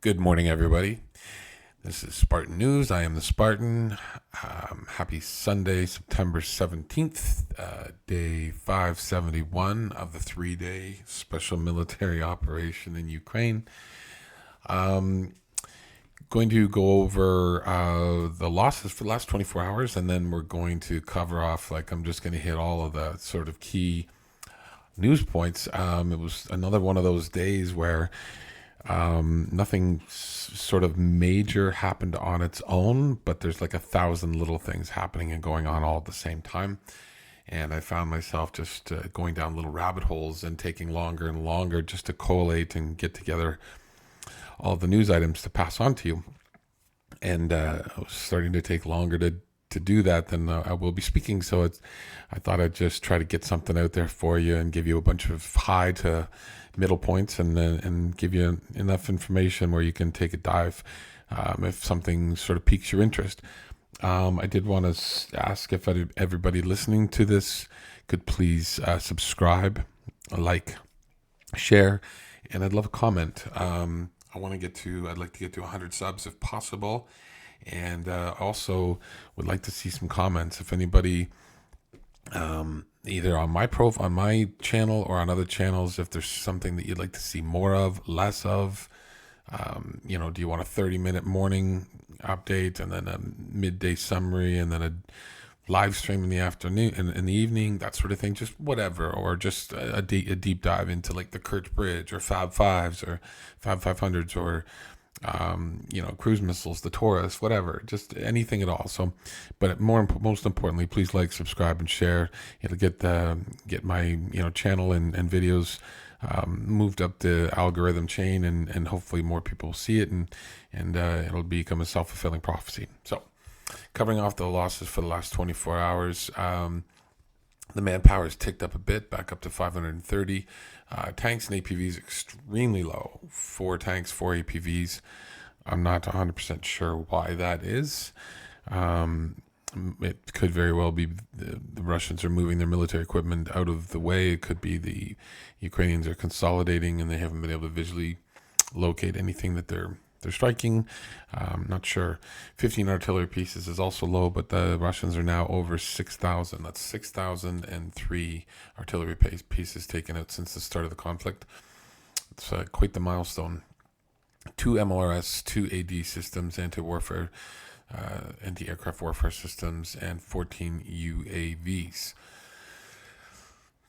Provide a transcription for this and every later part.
Good morning, everybody. This is Spartan News. I am the Spartan. Happy Sunday, September 17th, day 571 of the 3-day special military operation in Ukraine. Going to go over the losses for the last 24 hours, and then we're going to cover off, I'm just going to hit all of the sort of key news points. It was another one of those days where nothing sort of major happened on its own, but there's like 1,000 little things happening and going on all at the same time. And I found myself just going down little rabbit holes and taking longer and longer just to collate and get together all the news items to pass on to you. And it was starting to take longer to do that than I will be speaking. So I thought I'd just try to get something out there for you and give you a bunch of high to middle points and give you enough information where you can take a dive if something sort of piques your interest. I did want to ask if everybody listening to this could please subscribe, like, share, and I'd love a comment. I'd like to get to 100 subs if possible. And also would like to see some comments. If anybody, either on on my channel or on other channels, if there's something that you'd like to see more of, less of, do you want a 30-minute morning update and then a midday summary and then a live stream in the afternoon and in the evening, that sort of thing, just whatever, or just a deep dive into like the Kerch Bridge or Fab Fives or Fab 500s or cruise missiles, the Taurus, whatever, just anything at all. So, but most importantly, please like, subscribe, and share. It'll get my channel and videos moved up the algorithm chain, and hopefully more people will see it, and it'll become a self-fulfilling prophecy. So, covering off the losses for the last 24 hours. The manpower has ticked up a bit, back up to 530. Tanks and APVs extremely low. 4 tanks, 4 APVs. I'm not 100% sure why that is. It could very well be the Russians are moving their military equipment out of the way. It could be the Ukrainians are consolidating and they haven't been able to visually locate anything that they're striking. Not sure. 15 artillery pieces is also low, but the Russians are now over 6,000. That's 6,003 artillery pieces taken out since the start of the conflict. It's quite the milestone. 2 MLRS, 2 AD systems, anti-aircraft warfare systems, and 14 UAVs.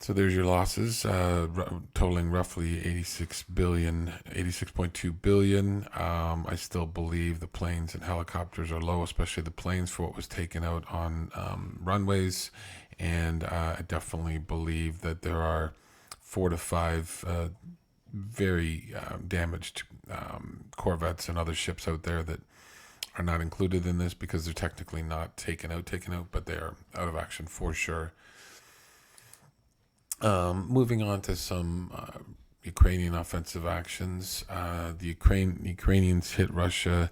So there's your losses, totaling roughly 86.2 billion. I still believe the planes and helicopters are low, especially the planes for what was taken out on runways. And I definitely believe that there are 4 to 5 very damaged corvettes and other ships out there that are not included in this because they're technically not taken out, but they are out of action for sure. Moving on to some Ukrainian offensive actions. The Ukrainians hit Russia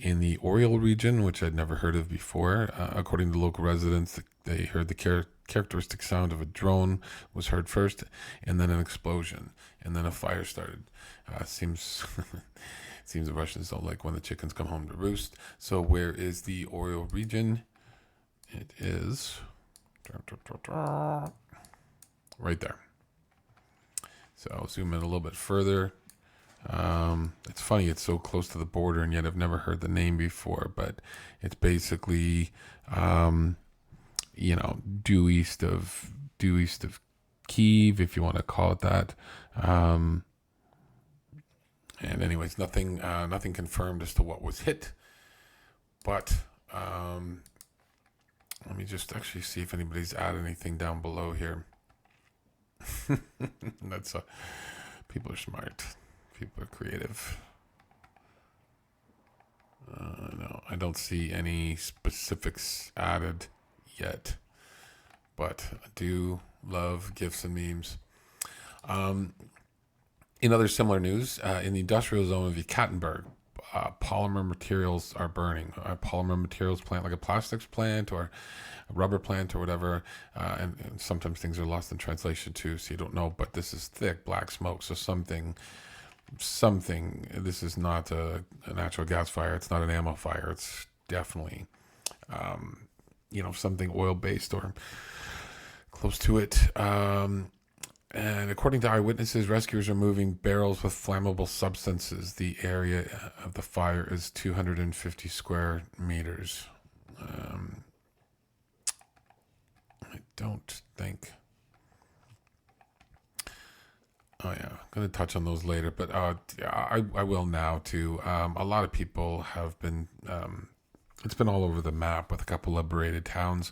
in the Oriol region, which I'd never heard of before. According to local residents, they heard the characteristic sound of a drone was heard first, and then an explosion, and then a fire started. Seems the Russians don't like when the chickens come home to roost. So where is the Oriol region? It is right there. So I'll zoom in a little bit further. It's funny, it's so close to the border, and yet I've never heard the name before, but it's basically, due east of Kyiv, if you want to call it that. And anyways, nothing confirmed as to what was hit, but let me just actually see if anybody's added anything down below here. People are smart. People are creative. No, I don't see any specifics added yet, but I do love GIFs and memes. In other similar news, in the industrial zone of Yekaterinburg, polymer materials are burning. A polymer materials plant, like a plastics plant or a rubber plant or whatever, and sometimes things are lost in translation too, so you don't know, but this is thick black smoke, so something something. This is not a natural gas fire. It's not an ammo fire. It's definitely, something oil based or close to it. And according to eyewitnesses, rescuers are moving barrels with flammable substances. The area of the fire is 250 square meters. I don't think. Oh yeah, I'm going to touch on those later, but yeah, I will now too. A lot of people have been. It's been all over the map with a couple liberated towns.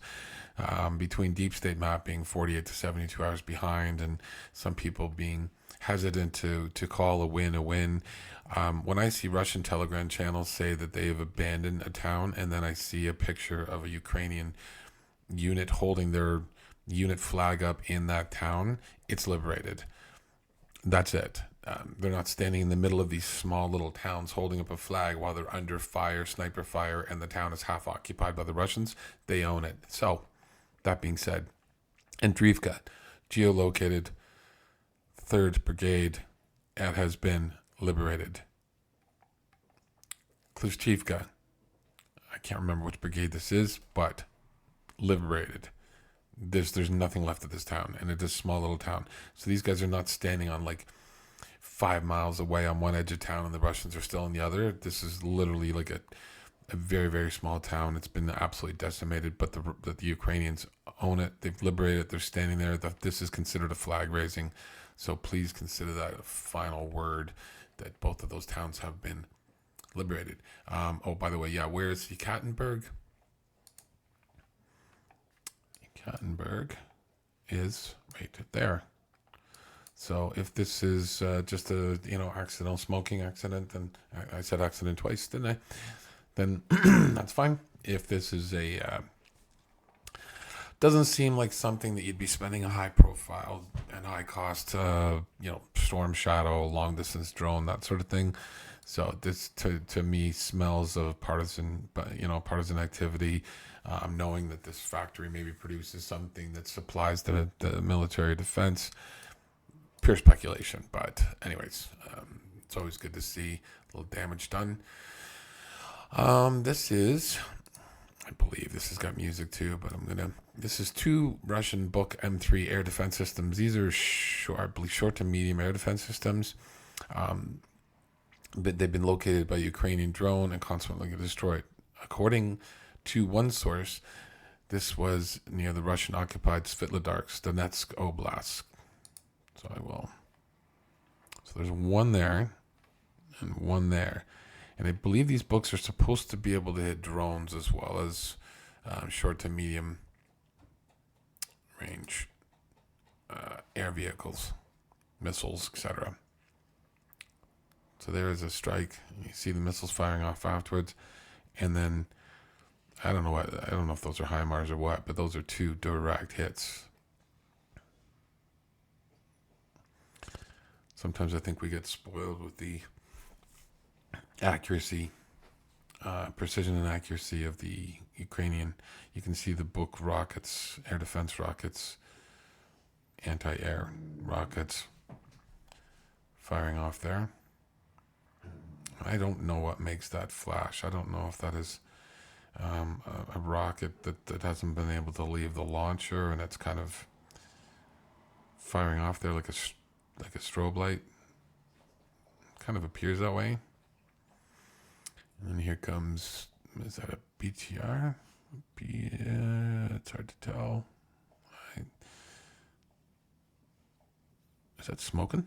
Between deep state map being 48 to 72 hours behind, and some people being hesitant to call a win a win. When I see Russian Telegram channels say that they have abandoned a town, and then I see a picture of a Ukrainian unit holding their unit flag up in that town, it's liberated. That's it. They're not standing in the middle of these small little towns holding up a flag while they're under fire, sniper fire, and the town is half occupied by the Russians. They own it. So, that being said, Andriivka, geolocated 3rd Brigade, and has been liberated. Klishchivka, I can't remember which brigade this is, but liberated. There's nothing left of this town, and it's a small little town. So these guys are not standing on like 5 miles away on one edge of town, and the Russians are still on the other. This is literally like a very, very small town. It's been absolutely decimated, but the Ukrainians own it. They've liberated it. They're standing there. This is considered a flag raising. So please consider that a final word that both of those towns have been liberated. By the way, yeah, where is Yekaterinburg? Yekaterinburg is right there. So if this is just a accidental smoking accident, then I said accident twice, didn't I? Then that's fine. If this is doesn't seem like something that you'd be spending a high profile and high cost, storm shadow, long distance drone, that sort of thing. So this to me smells of partisan activity. Knowing that this factory maybe produces something that supplies the military defense. Pure speculation, but anyways, it's always good to see a little damage done. This is, I believe this has got music too, but this is 2 Russian Buk M3 air defense systems. These are short to medium air defense systems. But they've been located by Ukrainian drone and consequently destroyed. According to one source, this was near the Russian occupied Svitlodarsk, Donetsk Oblast. So I will. So there's one there and one there. And I believe these books are supposed to be able to hit drones as well as short to medium range air vehicles, missiles, etc. So there is a strike. You see the missiles firing off afterwards. And then, I don't know if those are HIMARS or what, but those are 2 direct hits. Sometimes I think we get spoiled with the accuracy, precision and accuracy of the Ukrainian. You can see the Buk rockets, air defense rockets, anti-air rockets firing off there. I don't know what makes that flash. I don't know if that is a rocket that hasn't been able to leave the launcher and it's kind of firing off there like a strobe light. Kind of appears that way. And then here comes, is that a BTR? It's hard to tell. Is that smoking?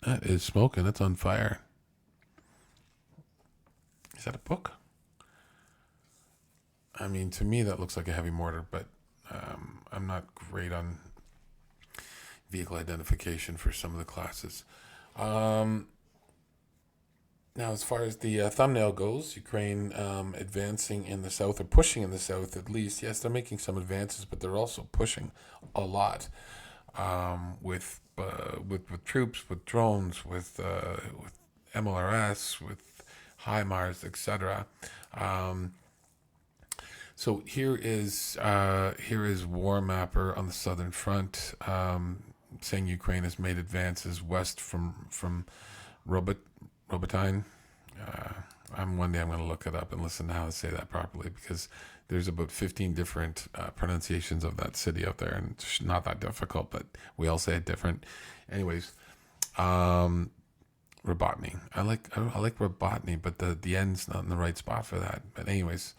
That is smoking. That's on fire. Is that a book? I mean, to me, that looks like a heavy mortar, but I'm not great on vehicle identification for some of the classes. Now, as far as the thumbnail goes, Ukraine advancing in the south, or pushing in the south at least. Yes, they're making some advances, but they're also pushing a lot with troops, with drones, with MLRS, with HIMARS, etc. So here is War Mapper on the southern front. saying Ukraine has made advances west from Robot Robotine. Uh, one day I'm going to look it up and listen to how to say that properly, because there's about 15 different pronunciations of that city out there, and it's not that difficult, but we all say it different. Anyways, um, Robotny. I like Robotny, but the end's not in the right spot for that. But anyways,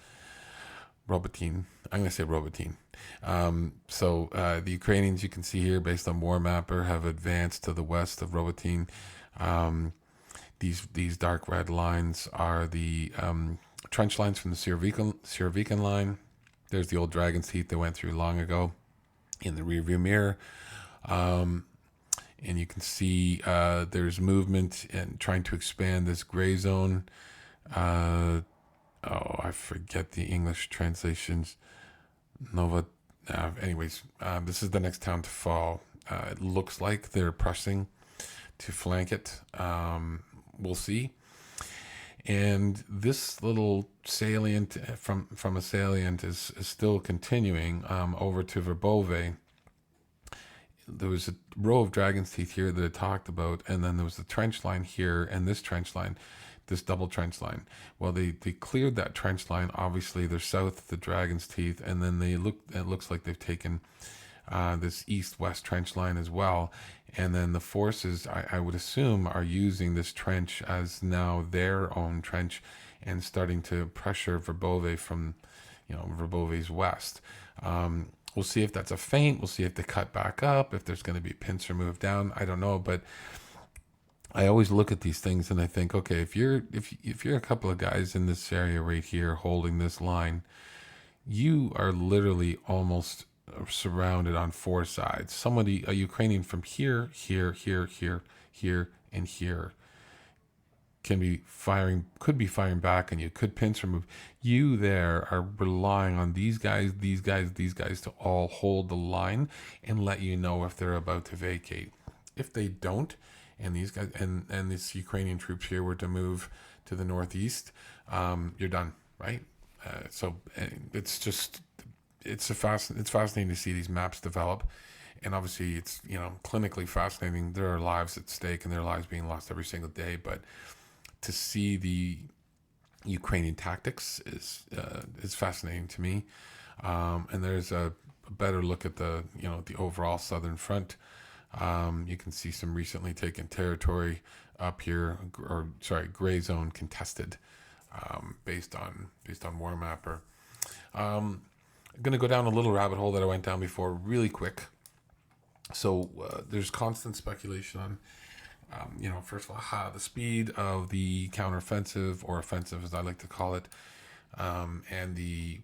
Robotine. I'm going to say Robotine. The Ukrainians, you can see here, based on War Mapper, have advanced to the west of Robotine. Um, these dark red lines are the trench lines from the Surovikin line. There's the old Dragon's Teeth they went through long ago in the rearview mirror. And you can see there's movement and trying to expand this gray zone. I forget the English translations. Nova. This is the next town to fall. It looks like they're pressing to flank it. We'll see. And this little salient from a salient is still continuing over to Verbove. There was a row of Dragon's Teeth here that I talked about, and then there was the trench line here and this trench line, this double trench line. Well, they cleared that trench line. Obviously, they're south of the Dragon's Teeth, and then it looks like they've taken this east-west trench line as well. And then the forces, I would assume, are using this trench as now their own trench and starting to pressure Verbove from, Verbove's west. We'll see if that's a feint. We'll see if they cut back up, if there's going to be a pincer move down. I don't know, but I always look at these things and I think, okay, if you're a couple of guys in this area right here holding this line, you are literally almost surrounded on four sides. A Ukrainian from here, here, and here could be firing back on you, could pincer move. You there are relying on these guys to all hold the line and let you know if they're about to vacate. If they don't, and these guys and these Ukrainian troops here were to move to the northeast, you're done, right? It's fascinating to see these maps develop, and obviously it's clinically fascinating. There are lives at stake and there are lives being lost every single day, but to see the Ukrainian tactics is fascinating to me. And there's a better look at the overall southern front. You can see some recently taken territory up here, gray zone contested, based on War Mapper. I'm going to go down a little rabbit hole that I went down before really quick. So there's constant speculation on, first of all, how the speed of the counteroffensive, or offensive as I like to call it, and the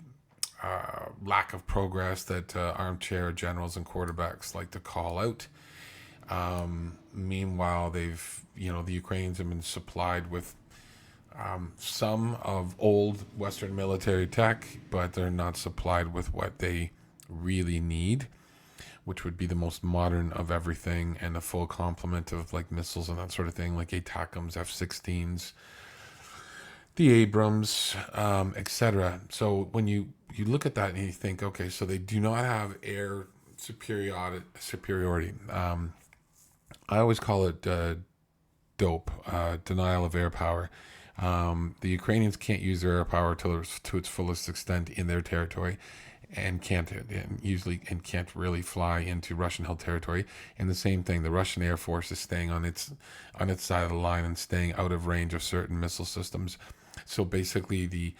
lack of progress that armchair generals and quarterbacks like to call out. Meanwhile, the Ukrainians have been supplied with some of old Western military tech, but they're not supplied with what they really need, which would be the most modern of everything and a full complement of like missiles and that sort of thing, like ATACMS, F-16s, the Abrams, etc. So when you look at that and you think, okay, so they do not have air superiority. I always call it DOPE, denial of air power. The Ukrainians can't use their air power to its fullest extent in their territory, and can't really fly into Russian-held territory. And the same thing, the Russian Air Force is staying on its side of the line and staying out of range of certain missile systems. So basically, the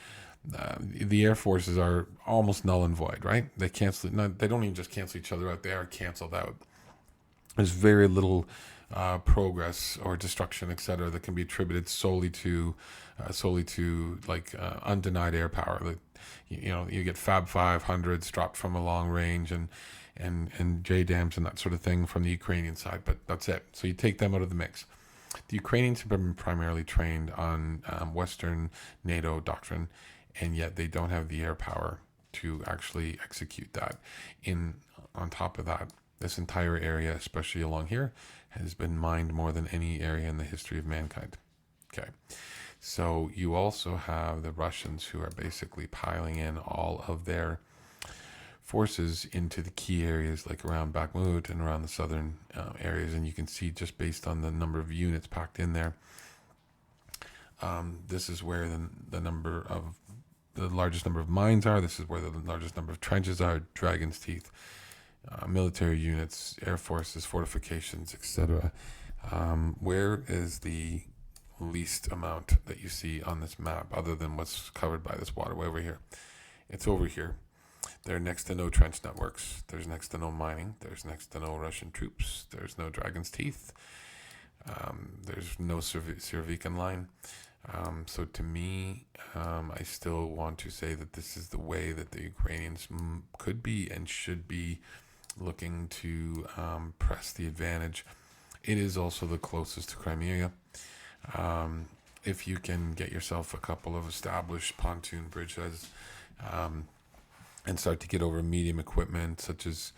Air Forces are almost null and void, right? They don't even just cancel each other out; they are canceled out. There's very little progress or destruction, etc., that can be attributed solely to undenied air power. That you get Fab 500s dropped from a long range and JDAMs and that sort of thing from the Ukrainian side, but that's it. So you take them out of the mix. The Ukrainians have been primarily trained on Western NATO doctrine, and yet they don't have the air power to actually execute that. On top of that, this entire area, especially along here, has been mined more than any area in the history of mankind. Okay. So you also have the Russians who are basically piling in all of their forces into the key areas like around Bakhmut and around the southern areas. And you can see just based on the number of units packed in there, this is where the largest number of mines are. This is where the largest number of trenches are, Dragon's Teeth, military units, air forces, fortifications, etc. Where is the least amount that you see on this map other than what's covered by this waterway over here? It's over here. There are next to no trench networks. There's next to no mining. There's next to no Russian troops. There's no Dragon's Teeth. There's no Surovikin line. So to me, I still want to say that this is the way that the Ukrainians could be and should be looking to press the advantage. It is also the closest to Crimea. If you can get yourself a couple of established pontoon bridges and start to get over medium equipment such as,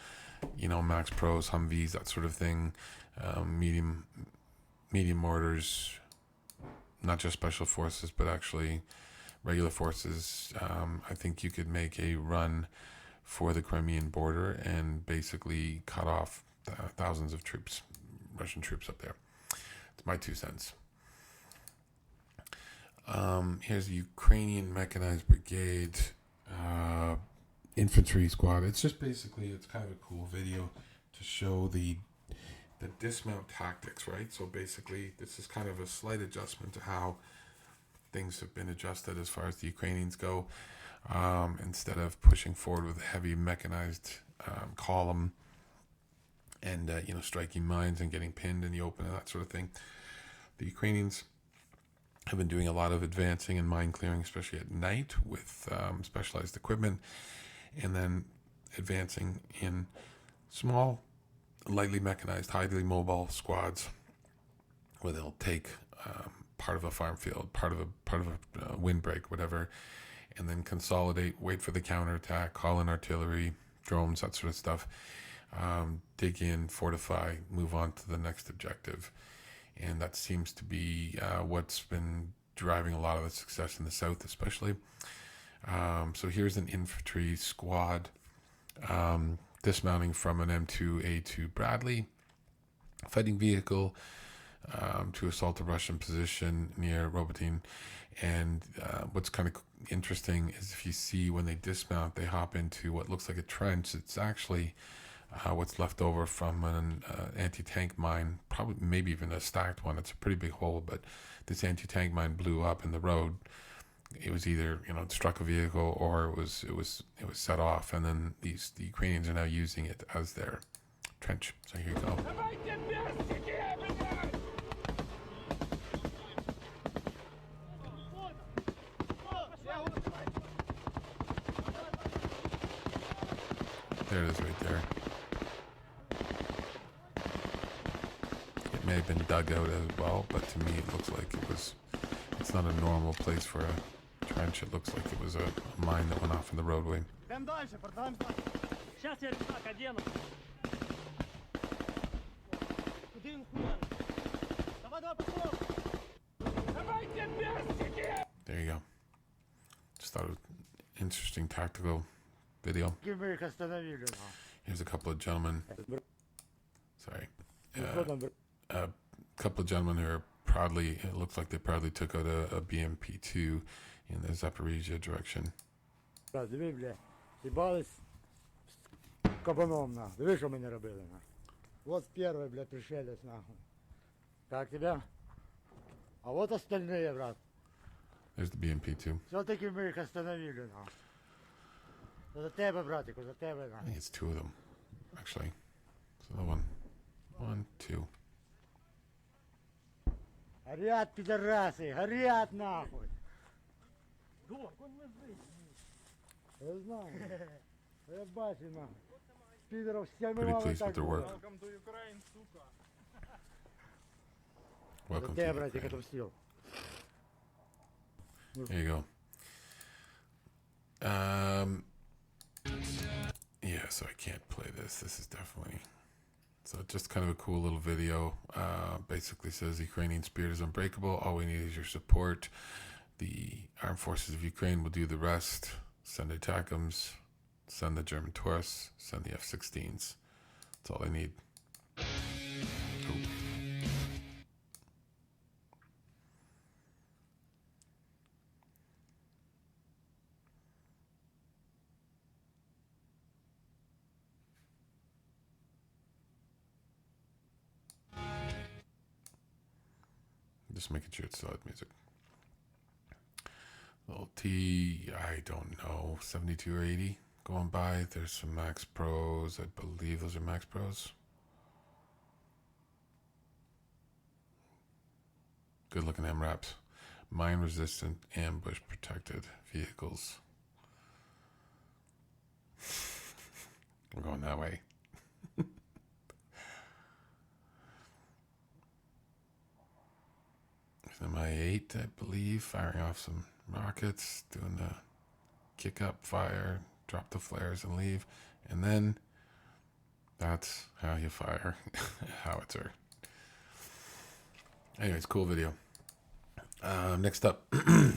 Max Pros, Humvees, that sort of thing, medium mortars, not just special forces, but actually regular forces. I think you could make a run for the Crimean border and basically cut off thousands of troops, Russian troops up there. It's my 2 cents. Here's the Ukrainian Mechanized Brigade infantry squad. It's just basically, it's kind of a cool video to show the dismount tactics, right? So basically, this is kind of a slight adjustment to how things have been adjusted as far as the Ukrainians go. Instead of pushing forward with a heavy mechanized column and striking mines and getting pinned in the open and that sort of thing, the Ukrainians have been doing a lot of advancing and mine clearing, especially at night with specialized equipment, and then advancing in small, lightly mechanized, highly mobile squads where they'll take part of a farm field, part of a windbreak, whatever, and then consolidate, wait for the counterattack, call in artillery, drones, that sort of stuff, dig in, fortify, move on to the next objective. And that seems to be what's been driving a lot of the success in the south, especially. So here's an infantry squad dismounting from an M2A2 Bradley fighting vehicle to assault a Russian position near Robotyne. And what's kind of interesting is if you see when they dismount, they hop into what looks like a trench. It's actually what's left over from an anti-tank mine, probably maybe even a stacked one. It's a pretty big hole, but this anti-tank mine blew up in the road. It was either it struck a vehicle or it was set off, and then the Ukrainians are now using it as their trench. So here you go. There it is right there. It may have been dug out as well, but to me it looks like it's not a normal place for a trench. It looks like it was a mine that went off in the roadway. There you go. Just thought it was an interesting tactical video. Here's a couple of gentlemen. Sorry. A couple of gentlemen who are proudly, it looks like they proudly took out a BMP-2 in the Zaporizhia direction. Кабаном, на. Диви, що мені робили, на. Вот первый, блядь, пришелец, нахуй. Как тебя? А вот остальные, брат. There's the BMP-2. Все-таки мы их остановили, на. За тебе, братику, за тебе, I на. think it's 2 of them, actually. So the one, 2. Горят, пидорасы, горят, нахуй. Я знаю. Я бачу, нахуй. Пидоров всеми Pretty вами pleased with так their work. було. Welcome to Ukraine, сука. Welcome За to тебе, братик, Ukraine. это все. There you go. Yeah, so I can't play this. This is definitely... So just kind of a cool little video. Basically says Ukrainian spirit is unbreakable. All we need is your support. The armed forces of Ukraine will do the rest. Send ATACMS. Send the German Taurus, send the F-16s. That's all they need. Ooh. Just making sure it's solid music. Little T, I don't know, 72 or 80 going by. There's some Max Pros. I believe those are Max Pros. Good looking MRAPs. Mine resistant, ambush protected vehicles. We're going that way. Mi-8, I believe, firing off some rockets, doing the kick up fire, drop the flares and leave. And then that's how you fire howitzer. Anyways, cool video. Next up, no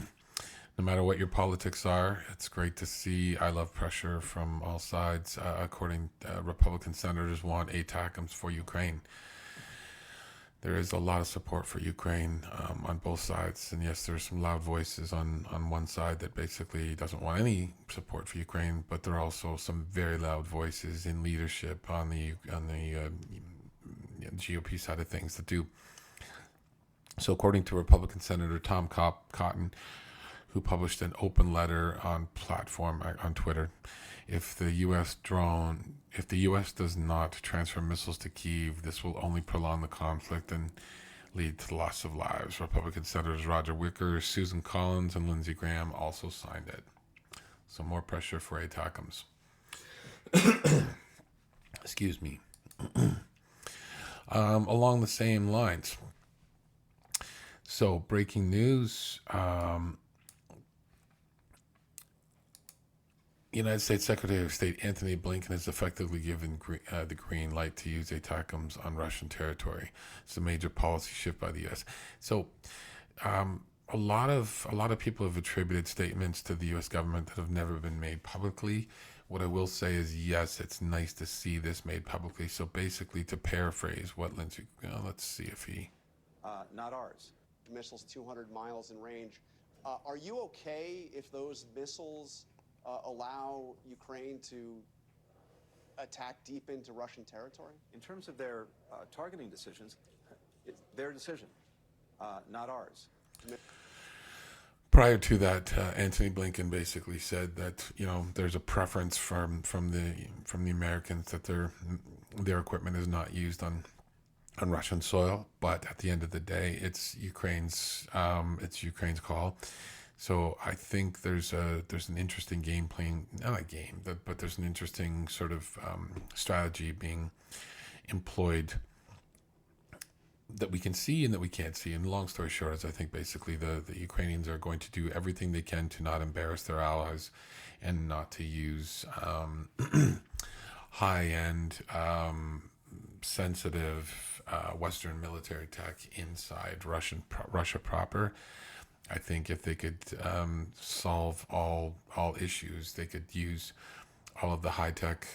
matter what your politics are, it's great to see I love pressure from all sides. According Republican senators want ATACMS for Ukraine. There is a lot of support for Ukraine on both sides. And yes, there's some loud voices on one side that basically doesn't want any support for Ukraine, but there are also some very loud voices in leadership on the GOP side of things that do. So according to Republican Senator Tom Cotton, who published an open letter on platform on Twitter, if the U.S. does not transfer missiles to Kyiv, this will only prolong the conflict and lead to the loss of lives. Republican Senators Roger Wicker, Susan Collins, and Lindsey Graham also signed it. So more pressure for ATACMS. Excuse me. Along the same lines. So breaking news. United States Secretary of State Antony Blinken has effectively given the green light to use ATACMS on Russian territory. It's a major policy shift by the U.S. So, a lot of people have attributed statements to the U.S. government that have never been made publicly. What I will say is, yes, it's nice to see this made publicly. So basically, to paraphrase what Lindsey, let's see if he. Not ours. Missiles 200 miles in range. Are you okay if those missiles allow Ukraine to attack deep into Russian territory? In terms of their targeting decisions, it's their decision, not ours. Prior to that, Antony Blinken basically said that there's a preference from the Americans that their equipment is not used on Russian soil, but at the end of the day, it's Ukraine's call. So I think there's an interesting game playing, not a game, but there's an interesting sort of strategy being employed that we can see and that we can't see. And long story short is I think basically the Ukrainians are going to do everything they can to not embarrass their allies and not to use high-end, sensitive Western military tech inside Russia proper. I think if they could solve all issues, they could use all of the high-tech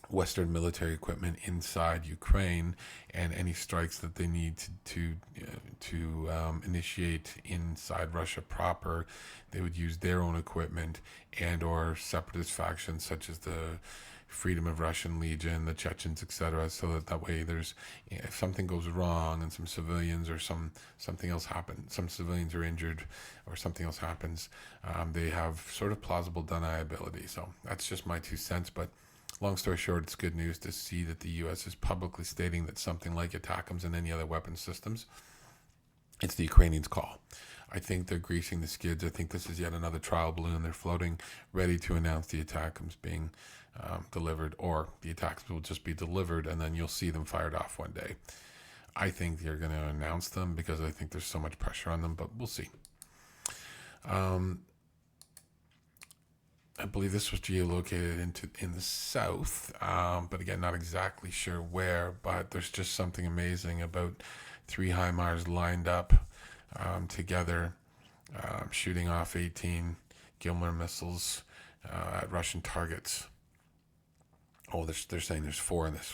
Western military equipment inside Ukraine, and any strikes that they need to initiate inside Russia proper, they would use their own equipment and or separatist factions such as the Freedom of Russian Legion, the Chechens, etc. So that way, if something goes wrong and some civilians or something else happens, some civilians are injured or something else happens, they have sort of plausible deniability. So that's just my 2 cents. But long story short, it's good news to see that the U.S. is publicly stating that something like ATACMS and any other weapon systems, it's the Ukrainians' call. I think they're greasing the skids. I think this is yet another trial balloon. They're floating, ready to announce the ATACMS being delivered, or the ATACMS will just be delivered and then you'll see them fired off one day. I think they're going to announce them because I think there's so much pressure on them, but we'll see. I believe this was geolocated in the south, but again, not exactly sure where, but there's just something amazing about 3 HIMARS lined up together, shooting off 18 Gilmer missiles at Russian targets. Oh, they're saying there's 4 in this.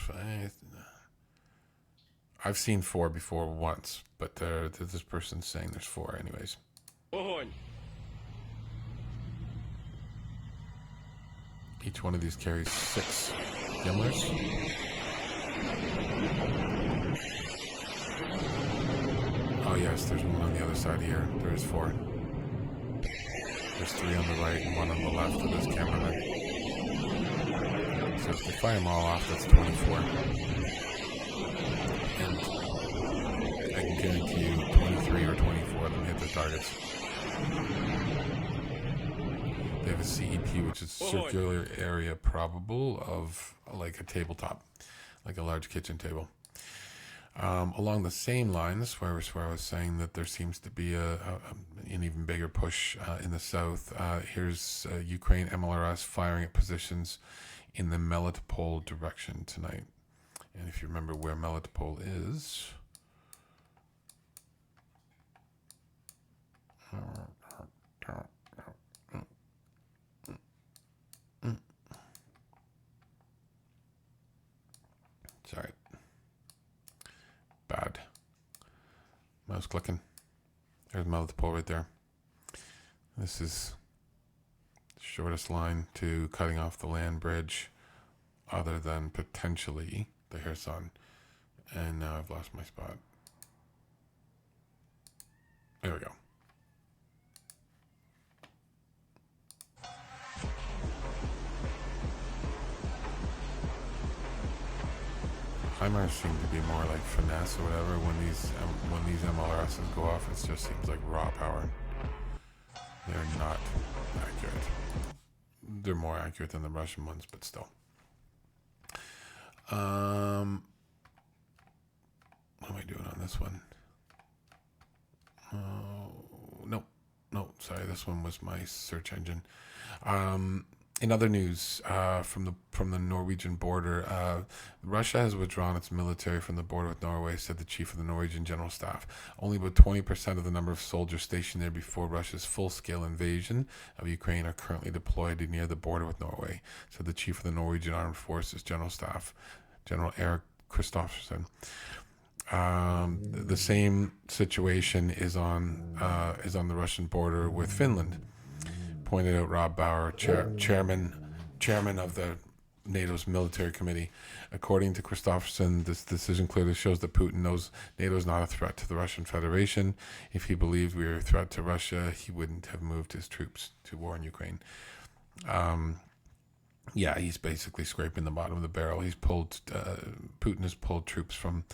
I've seen 4 before once, but this person's saying there's 4 anyways. Огонь! Each one of these carries 6 Gimlers. Oh yes, there's one on the other side here. There is 4. There's 3 on the right and 1 on the left of this cameraman. So if they fire them all off, that's 24. And I can guarantee you 23 or 24 of them hit their targets. They have a CEP, which is circular area probable of like a tabletop, like a large kitchen table. Along the same lines, where I was saying that there seems to be an even bigger push in the south, here's Ukraine MLRS firing at positions in the Melitopol direction tonight. And if you remember where Melitopol is, sorry, bad mouse clicking. There's Melitopol right there. This is the shortest line to cutting off the land bridge, other than potentially the Kherson. And now I've lost my spot. There we go. HIMARS seem to be more like finesse or whatever. When these MLRSs go off, it just seems like raw power. They're not accurate. They're more accurate than the Russian ones, but still. What am I doing on this one? No, sorry, this one was my search engine. In other news, from the Norwegian border, Russia has withdrawn its military from the border with Norway, said the chief of the Norwegian General Staff. Only about 20% of the number of soldiers stationed there before Russia's full-scale invasion of Ukraine are currently deployed near the border with Norway, said the chief of the Norwegian Armed Forces General Staff, General Erik Kristoffersen. The same situation is on the Russian border with Finland, pointed out Rob Bauer, chairman of the NATO's military committee. According to Kristoffersen, this decision clearly shows that Putin knows NATO is not a threat to the Russian Federation. If he believed we were a threat to Russia, he wouldn't have moved his troops to war in Ukraine. Yeah, he's basically scraping the bottom of the barrel. Putin has pulled troops from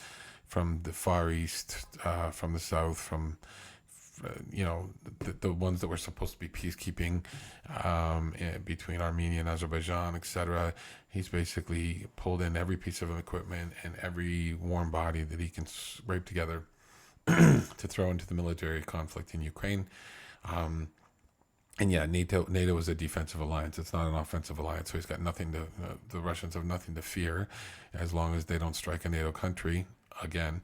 the Far East, from the South, from the ones that were supposed to be peacekeeping between Armenia and Azerbaijan, etc. He's basically pulled in every piece of equipment and every warm body that he can scrape together to throw into the military conflict in Ukraine. And yeah, NATO is a defensive alliance. It's not an offensive alliance. So he's got nothing to. The Russians have nothing to fear, as long as they don't strike a NATO country again.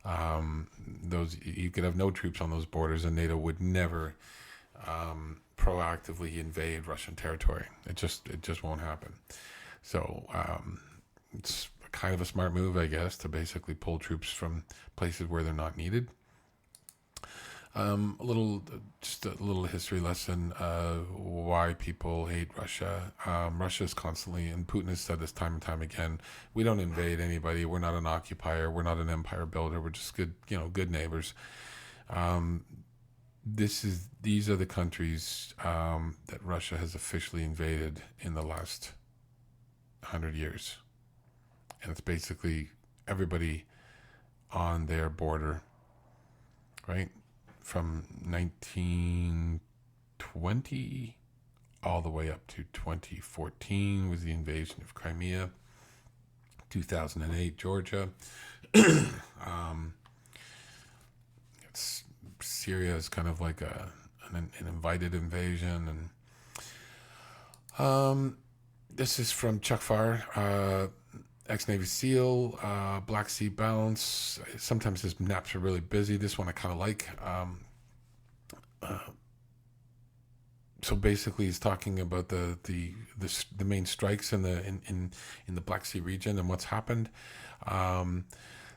You could have no troops on those borders, and NATO would never proactively invade Russian territory. It just won't happen. So it's kind of a smart move, I guess, to basically pull troops from places where they're not needed. Just a little history lesson, why people hate Russia. Russia is constantly, and Putin has said this time and time again, we don't invade anybody. We're not an occupier. We're not an empire builder. We're just good neighbors. These are the countries that Russia has officially invaded in the last 100 years. And it's basically everybody on their border, right? From 1920 all the way up to 2014 was the invasion of Crimea. 2008, Georgia. Syria is kind of like an invited invasion, and this is from Chuck Farr, ex-Navy SEAL, Black Sea Bounce. Sometimes his naps are really busy. This one I kind of like. So basically, he's talking about the main strikes in the Black Sea region and what's happened. Um,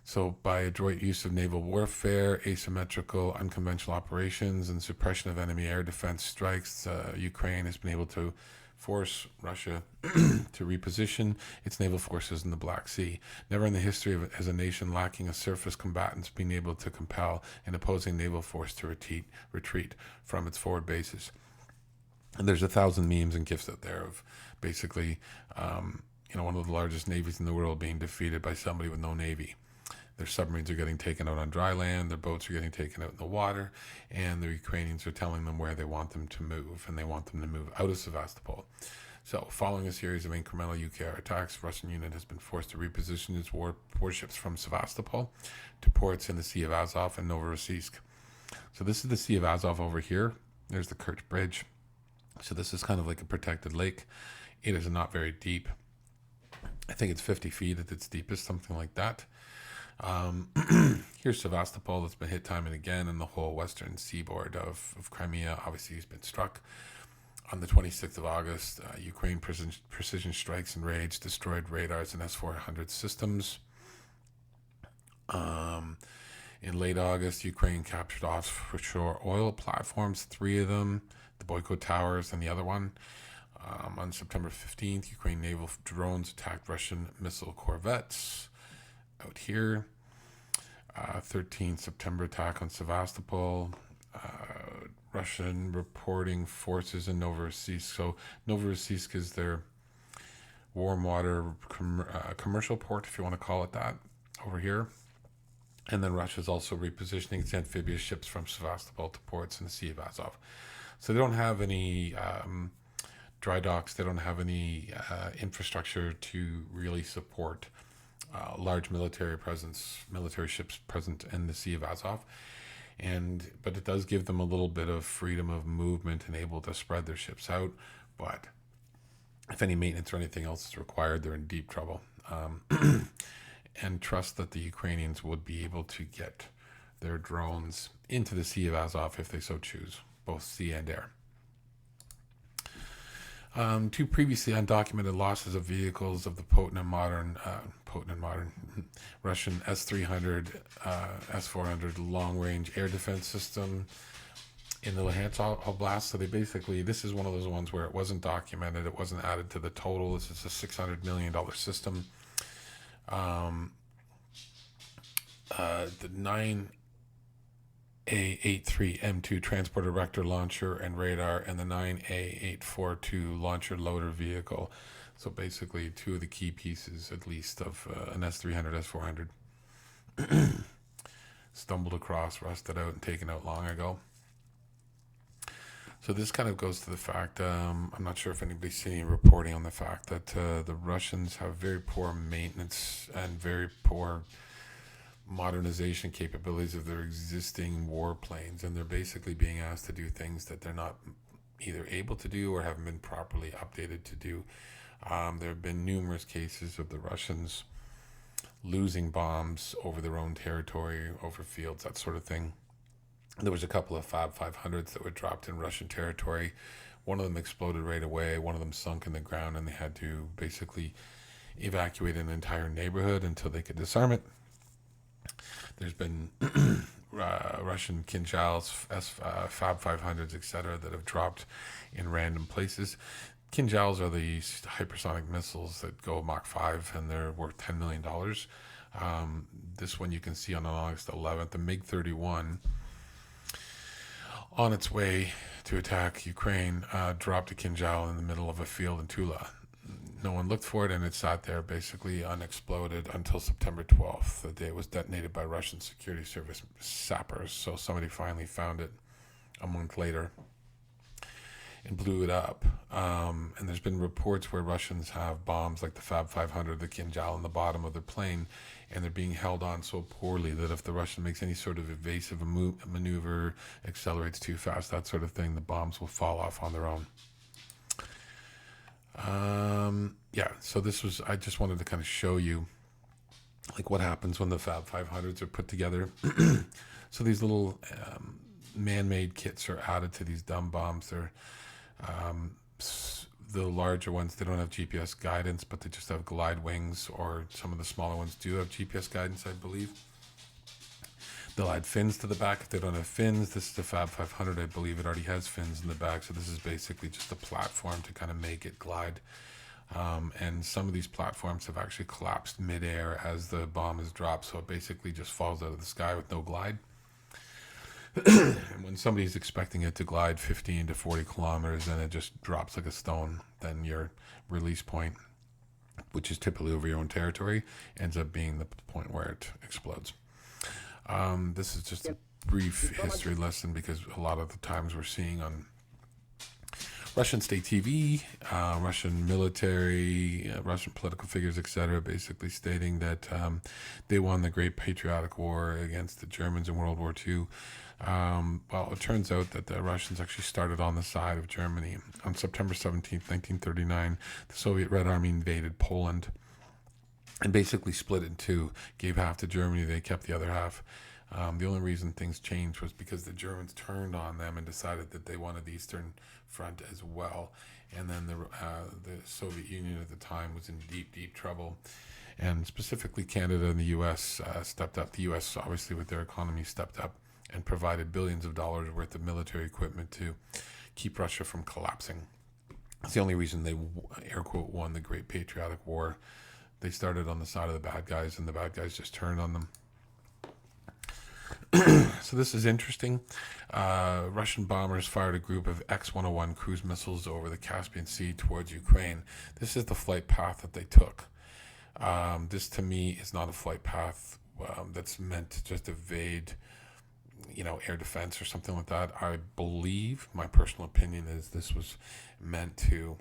so by adroit use of naval warfare, asymmetrical, unconventional operations, and suppression of enemy air defense strikes, Ukraine has been able to force Russia to reposition its naval forces in the Black Sea. Never in the history of it has a nation lacking a surface combatants been able to compel an opposing naval force to retreat from its forward bases. And there's 1,000 memes and gifs out there of basically, one of the largest navies in the world being defeated by somebody with no navy. Their submarines are getting taken out on dry land, their boats are getting taken out in the water, and the Ukrainians are telling them where they want them to move, and they want them to move out of Sevastopol. So, following a series of incremental UKR attacks, Russian unit has been forced to reposition its warships from Sevastopol to ports in the Sea of Azov and Novorossiysk. So this is the Sea of Azov over here. There's the Kerch Bridge. So this is kind of like a protected lake. It is not very deep. I think it's 50 feet at its deepest, something like that. Here's Sevastopol that's been hit time and again, and the whole western seaboard of Crimea obviously has been struck. On the 26th of August, Ukraine precision strikes and raids destroyed radars and S-400 systems. In late August, Ukraine captured offshore oil platforms, 3 of them, the Boyko Towers and the other one. On September 15th, Ukraine naval drones attacked Russian missile corvettes out here. 13th September attack on Sevastopol. Russian reporting forces in Novorossiysk. So Novorossiysk is their warm water commercial port, if you want to call it that, over here. And then Russia's also repositioning its amphibious ships from Sevastopol to ports in the Sea of Azov. So they don't have any dry docks. They don't have any infrastructure to really support large military ships present in the Sea of Azov. But it does give them a little bit of freedom of movement and able to spread their ships out. But if any maintenance or anything else is required, they're in deep trouble. And trust that the Ukrainians would be able to get their drones into the Sea of Azov if they so choose, both sea and air. 2 previously undocumented losses of vehicles of the potent and modern Russian S-300, S-400 long-range air defense system in the Luhansk Oblast. So this is one of those ones where it wasn't documented, it wasn't added to the total. This is a $600 million system. The 9A83M2 transporter Rector launcher and radar, and the 9A842 launcher loader vehicle. So basically 2 of the key pieces, at least, of an S300, S400. Stumbled across, rusted out, and taken out long ago. So this kind of goes to the fact, I'm not sure if anybody's seen any reporting on the fact that the Russians have very poor maintenance and very poor modernization capabilities of their existing warplanes, and they're basically being asked to do things that they're not either able to do or haven't been properly updated to do. There have been numerous cases of the Russians losing bombs over their own territory, over fields, that sort of thing. There was a couple of Fab 500s that were dropped in Russian territory. One of them exploded right away. One of them sunk in the ground, and they had to basically evacuate an entire neighborhood until they could disarm it. There's been Russian Kinzhals, Fab 500s, etc., that have dropped in random places. Kinzhals are the hypersonic missiles that go Mach 5, and they're worth $10 million. This one you can see on August 11th. The MiG-31, on its way to attack Ukraine, dropped a Kinzhal in the middle of a field in Tula. No one looked for it, and it sat there basically unexploded until September 12th. The day it was detonated by Russian security service sappers. So somebody finally found it a month later and blew it up. And there's been reports where Russians have bombs like the Fab 500, the Kinzhal, in the bottom of their plane, and they're being held on so poorly that if the Russian makes any sort of evasive maneuver, accelerates too fast, that sort of thing, the bombs will fall off on their own. So I just wanted to kind of show you like what happens when the Fab 500s are put together. So these little man-made kits are added to these dumb bombs. They're The larger ones, they don't have GPS guidance, but they just have glide wings, or some of the smaller ones do have GPS guidance, I believe. They'll add fins to the back if they don't have fins. This is the Fab 500, I believe it already has fins in the back, so this is basically just a platform to kind of make it glide. And some of these platforms have actually collapsed midair as the bomb is dropped, so it basically just falls out of the sky with no glide. And when somebody's expecting it to glide 15 to 40 kilometers and it just drops like a stone, then your release point, which is typically over your own territory, ends up being the point where it explodes. This is just a brief history lesson, because a lot of the times we're seeing on Russian state TV, Russian military, Russian political figures, etc., basically stating that they won the Great Patriotic War against the Germans in World War II. Well, it turns out that the Russians actually started on the side of Germany. On September 17th, 1939, the Soviet Red Army invaded Poland and basically split it in two, gave half to Germany, they kept the other half. The only reason things changed was because the Germans turned on them and decided that they wanted the Eastern Front as well. And then the Soviet Union at the time was in deep, deep trouble. And specifically Canada and the U.S. Stepped up. The U.S., obviously, with their economy, stepped up and provided billions of dollars worth of military equipment to keep Russia from collapsing. It's the only reason they, air quote, won the Great Patriotic War. They started on the side of the bad guys, and the bad guys just turned on them. So this is interesting. Russian bombers fired a group of X-101 cruise missiles over the Caspian Sea towards Ukraine. This is the flight path that they took. This, to me, is not a flight path that's meant to just evade, air defense or something like that. I believe, my personal opinion is, this was meant to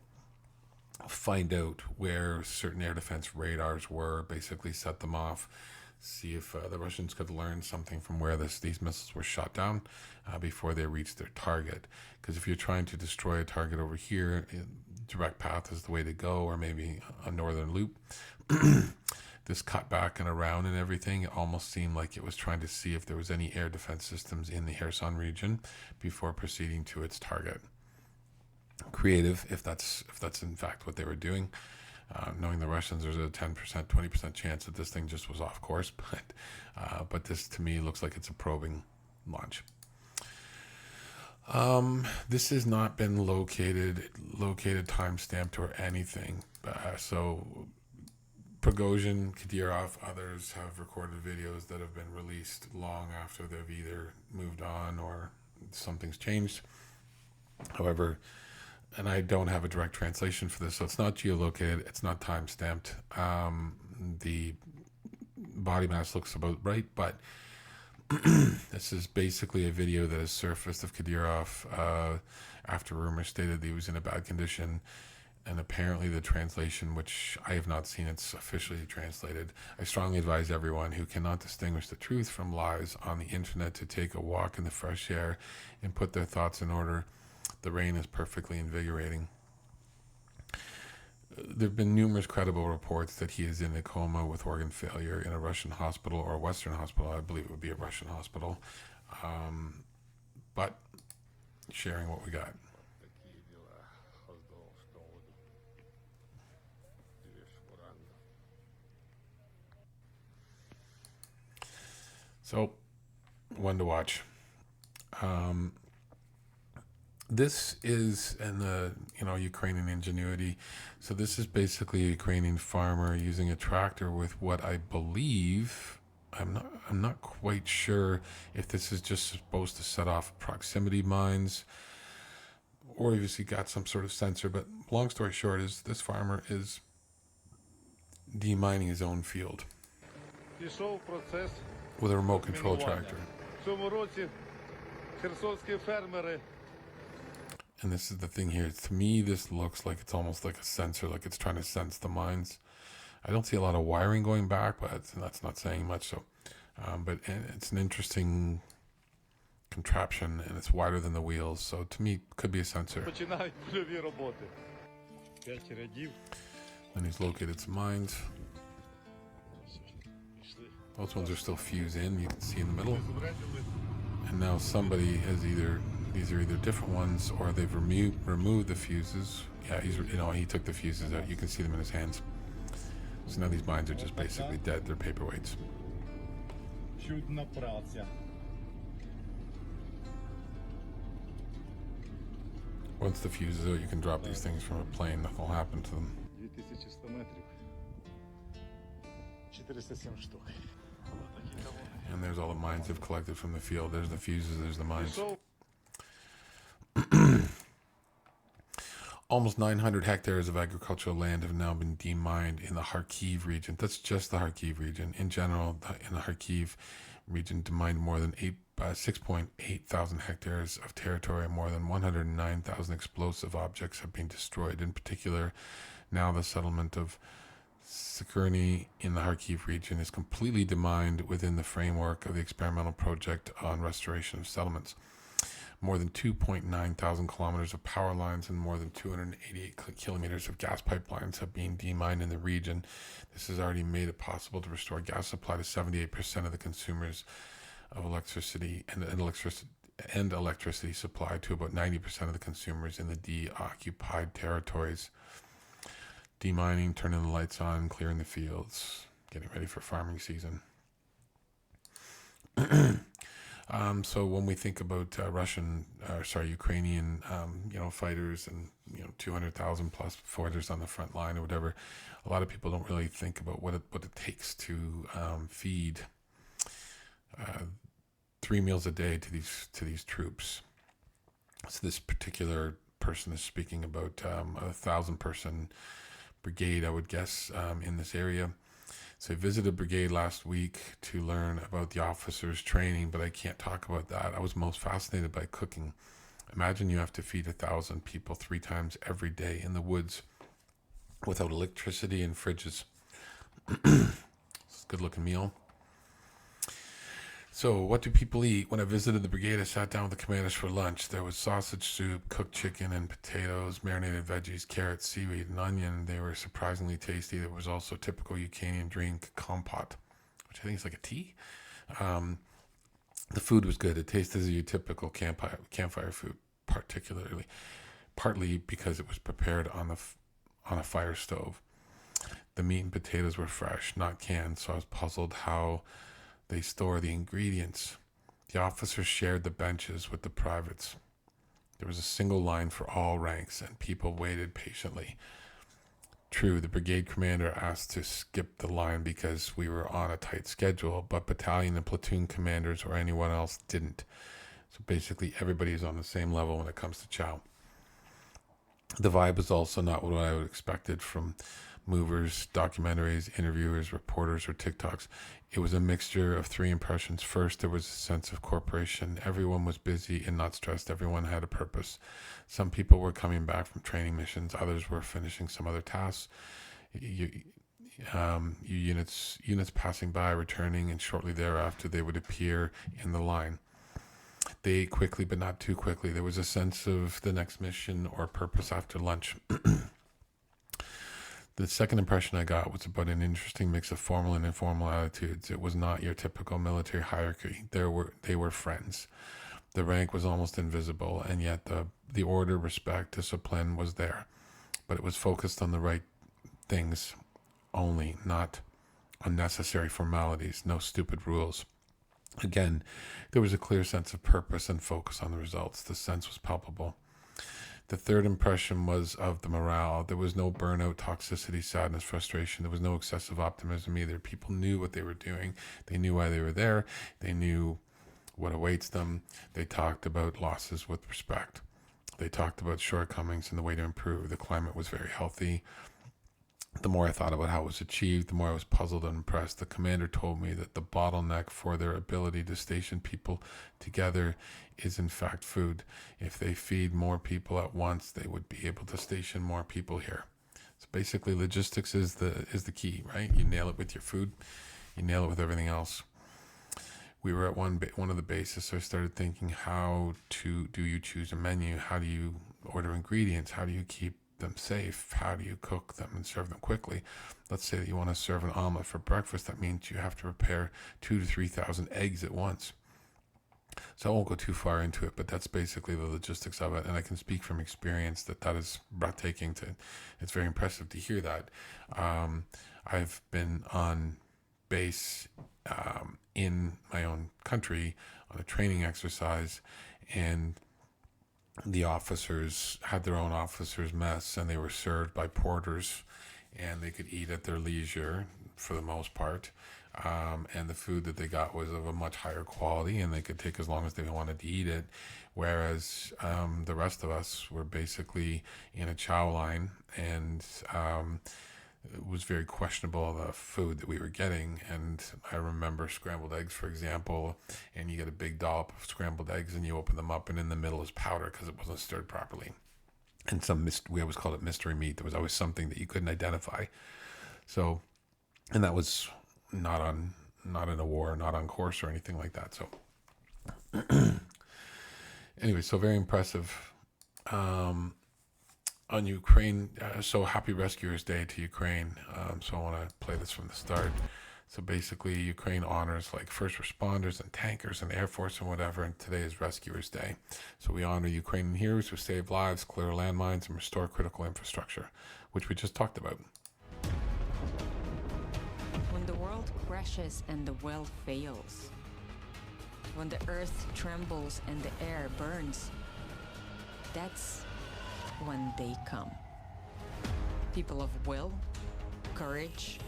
find out where certain air defense radars were, basically set them off, see if the Russians could learn something from where these missiles were shot down before they reached their target. Because if you're trying to destroy a target over here, direct path is the way to go, or maybe a northern loop. This cut back and around and everything, it almost seemed like it was trying to see if there was any air defense systems in the Kherson region before proceeding to its target. Creative, if that's in fact what they were doing. Knowing the Russians, there's a 10%, 20% chance that this thing just was off course, but this to me looks like it's a probing launch. This has not been located, time-stamped, or anything. So Prigozhin, Kadyrov, others have recorded videos that have been released long after they've either moved on or something's changed. However, and I don't have a direct translation for this, so it's not geolocated, it's not time-stamped. The body mass looks about right, but this is basically a video that has surfaced of Kadyrov after rumors stated that he was in a bad condition. And apparently the translation, which I have not seen, it's officially translated. I strongly advise everyone who cannot distinguish the truth from lies on the internet to take a walk in the fresh air and put their thoughts in order. The rain is perfectly invigorating. There have been numerous credible reports that he is in a coma with organ failure in a Russian hospital or a Western hospital. I believe it would be a Russian hospital. But sharing what we got. So, one to watch. This is in the Ukrainian ingenuity. So this is basically a Ukrainian farmer using a tractor with what I believe, I'm not quite sure if this is just supposed to set off proximity mines, or if he got some sort of sensor. But long story short is this farmer is demining his own field with a remote control tractor. And this is the thing here. To me, this looks like it's almost like a sensor, like it's trying to sense the mines. I don't see a lot of wiring going back, but that's not saying much. So, but it's an interesting contraption, and it's wider than the wheels. So to me, it could be a sensor. Then he's located some mines. Those ones are still fused in, you can see in the middle. And now somebody has either These are either different ones or they've removed the fuses. Yeah, he took the fuses out. You can see them in his hands. So now these mines are just basically dead. They're paperweights. Чудна праця. Once the fuse is out, you can drop these things from a plane. Nothing will happen to them. 2100 метрів. 407 штук. And there's all the mines they've collected from the field. There's the fuses, there's the mines. Пішов. Almost 900 hectares of agricultural land have now been demined in the Kharkiv region. That's just the Kharkiv region. In general, in the Kharkiv region, demined more than 6.8 thousand hectares of territory. More than 109,000 explosive objects have been destroyed. In particular, now the settlement of Sikurny in the Kharkiv region is completely demined within the framework of the experimental project on restoration of settlements. More than 2.9 thousand kilometers of power lines and more than 288 kilometers of gas pipelines have been demined in the region. This has already made it possible to restore gas supply to 78% of the consumers of electricity and electricity supply to about 90% of the consumers in the deoccupied territories. Demining, turning the lights on, clearing the fields, getting ready for farming season. So when we think about Ukrainian, fighters and 200,000 plus fighters on the front line or whatever, a lot of people don't really think about what it takes to feed 3 meals a day to these troops. So this particular person is speaking about 1,000-person brigade, I would guess, in this area. So I visited brigade last week to learn about the officers' training, but I can't talk about that. I was most fascinated by cooking. Imagine you have to feed 1,000 people 3 times every day in the woods without electricity and fridges. It's a good-looking meal. So what do people eat? When I visited the brigade, I sat down with the commanders for lunch. There was sausage soup, cooked chicken and potatoes, marinated veggies, carrots, seaweed, and onion. They were surprisingly tasty. There was also a typical Ukrainian drink, kompot, which I think is like a tea. The food was good. It tasted as your typical campfire food, partly because it was prepared on a fire stove. The meat and potatoes were fresh, not canned, so I was puzzled how they store the ingredients. The officers shared the benches with the privates. There was a single line for all ranks, and people waited patiently. True, the brigade commander asked to skip the line because we were on a tight schedule, but battalion and platoon commanders or anyone else didn't. So basically, everybody is on the same level when it comes to chow. The vibe is also not what I would expected from movers, documentaries, interviewers, reporters, or TikToks. It was a mixture of 3 impressions. First, there was a sense of cooperation. Everyone was busy and not stressed. Everyone had a purpose. Some people were coming back from training missions. Others were finishing some other tasks. Units passing by, returning, and shortly thereafter, they would appear in the line. They ate quickly, but not too quickly. There was a sense of the next mission or purpose after lunch. The second impression I got was about an interesting mix of formal and informal attitudes. It was not your typical military hierarchy. They were friends. The rank was almost invisible, and yet the order, respect, discipline was there. But it was focused on the right things only, not unnecessary formalities, no stupid rules. Again, there was a clear sense of purpose and focus on the results. The sense was palpable. The third impression was of the morale. There was no burnout, toxicity, sadness, frustration. There was no excessive optimism either. People knew what they were doing. They knew why they were there. They knew what awaits them. They talked about losses with respect. They talked about shortcomings and the way to improve. The climate was very healthy. The more I thought about how it was achieved, the more I was puzzled and impressed. The commander told me that the bottleneck for their ability to station people together is in fact food. If they feed more people at once, they would be able to station more people here. So basically, logistics is the key, right? You nail it with your food, you nail it with everything else. We were at one of the bases, so I started thinking, how do you choose a menu? How do you order ingredients? How do you keep them safe? How do you cook them and serve them quickly? Let's say that you want to serve an omelet for breakfast. That means you have to prepare 2,000 to 3,000 eggs at once. So I won't go too far into it, but that's basically the logistics of it. And I can speak from experience that that is breathtaking. It's very impressive to hear that. I've been on base in my own country on a training exercise, and the officers had their own officers' mess, and they were served by porters, and they could eat at their leisure for the most part. And the food that they got was of a much higher quality, and they could take as long as they wanted to eat it. Whereas the rest of us were basically in a chow line, and it was very questionable the food that we were getting. And I remember scrambled eggs, for example, and you get a big dollop of scrambled eggs, and you open them up, and in the middle is powder because it wasn't stirred properly. And we always called it mystery meat. There was always something that you couldn't identify. So, and that was not in a war, not on course or anything like that. So, anyway, so very impressive. On Ukraine, so happy Rescuers Day to Ukraine. So I want to play this from the start. So basically, Ukraine honors like first responders and tankers and Air Force and whatever, and today is Rescuers Day. So we honor Ukrainian heroes who save lives, clear landmines, and restore critical infrastructure, which we just talked about. When the world crashes and the well fails, when the earth trembles and the air burns, that's when they come. People of will, courage,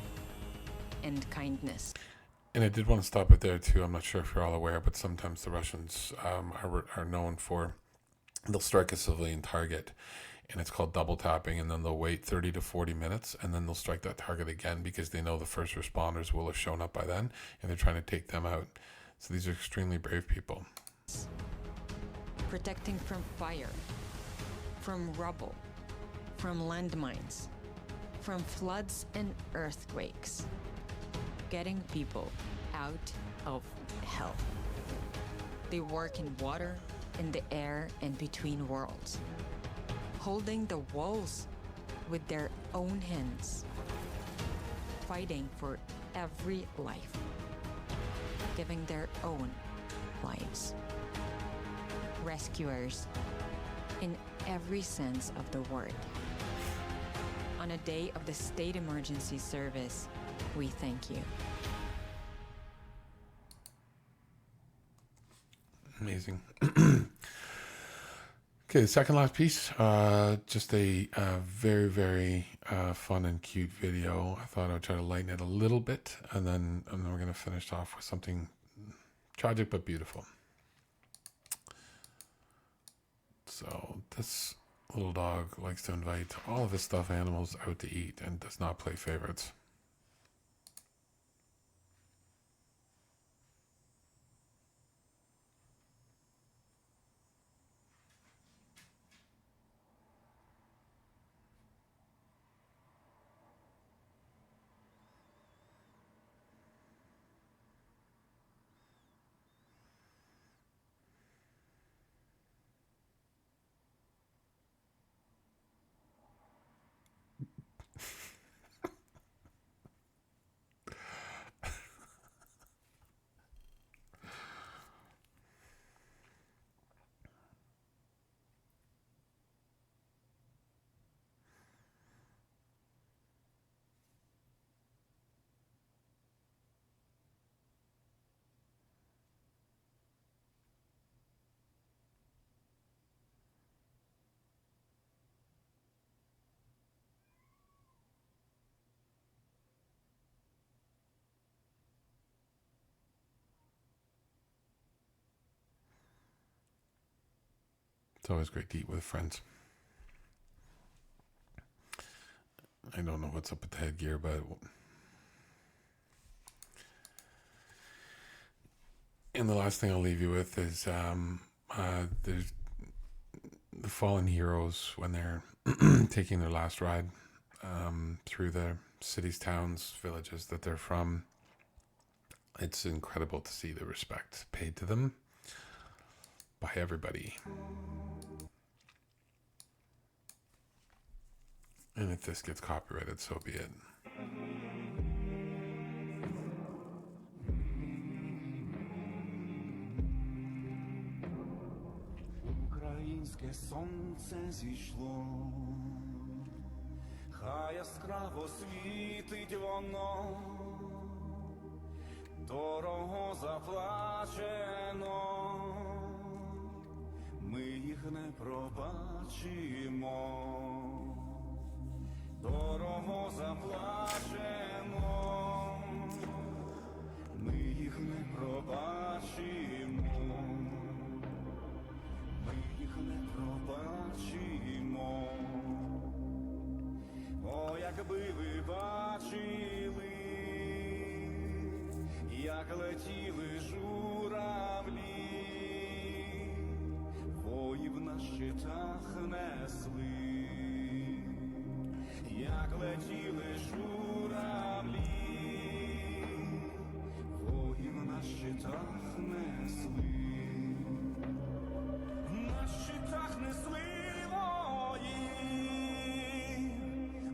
and kindness. And I did want to stop it there too. I'm not sure if you're all aware, but sometimes the Russians are known for, they'll strike a civilian target, and it's called double tapping, and then they'll wait 30 to 40 minutes, and then they'll strike that target again because they know the first responders will have shown up by then, and they're trying to take them out. So these are extremely brave people. Protecting from fire, from rubble, from landmines, from floods and earthquakes, getting people out of hell. They work in water, in the air, and between worlds, holding the walls with their own hands, fighting for every life, giving their own lives. Rescuers in every sense of the word. On a day of the State Emergency Service, we thank you. Amazing. Okay, the second last piece, just a very, very fun and cute video. I thought I would try to lighten it a little bit, and then we're going to finish off with something tragic but beautiful. So this little dog likes to invite all of his stuffed animals out to eat and does not play favorites. It's always great to eat with friends. I don't know what's up with the headgear, but and the last thing I'll leave you with is there's the fallen heroes when they're taking their last ride through the cities, towns, villages that they're from. It's incredible to see the respect paid to them by everybody. And if this gets copyrighted, so be it. українське сонце зійшло, хай яскраво світить воно, дорого заплачено, ми їх не пробачимо, дорого заплачено, ми їх не пробачимо, ми їх не пробачимо. О, якби ви бачили, як летіли журавлі, воїв на щитах несли, як летіли журавлі, воїв на щитах несли, на щитах несли воїв,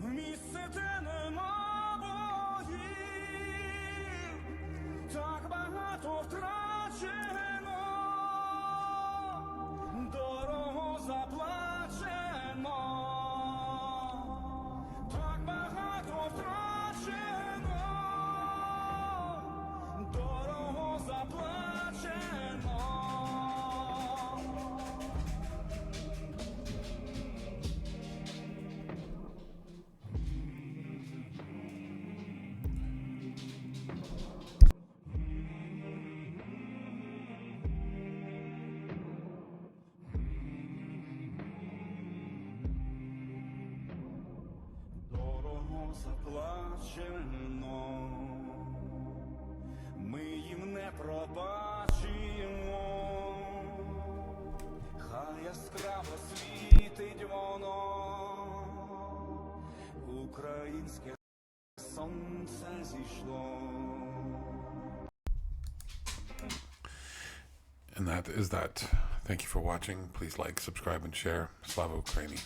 в місце, де нема боїв, так багато втрачено, дорого заплачено, так багато втрачено, дорого заплачено. Дорого заплачено, ми їм не пробачимо, хай яскраво світить воно, українське сонце зійшло. And that is that. Thank you for watching. Please like, subscribe, and share. Slava Ukraini.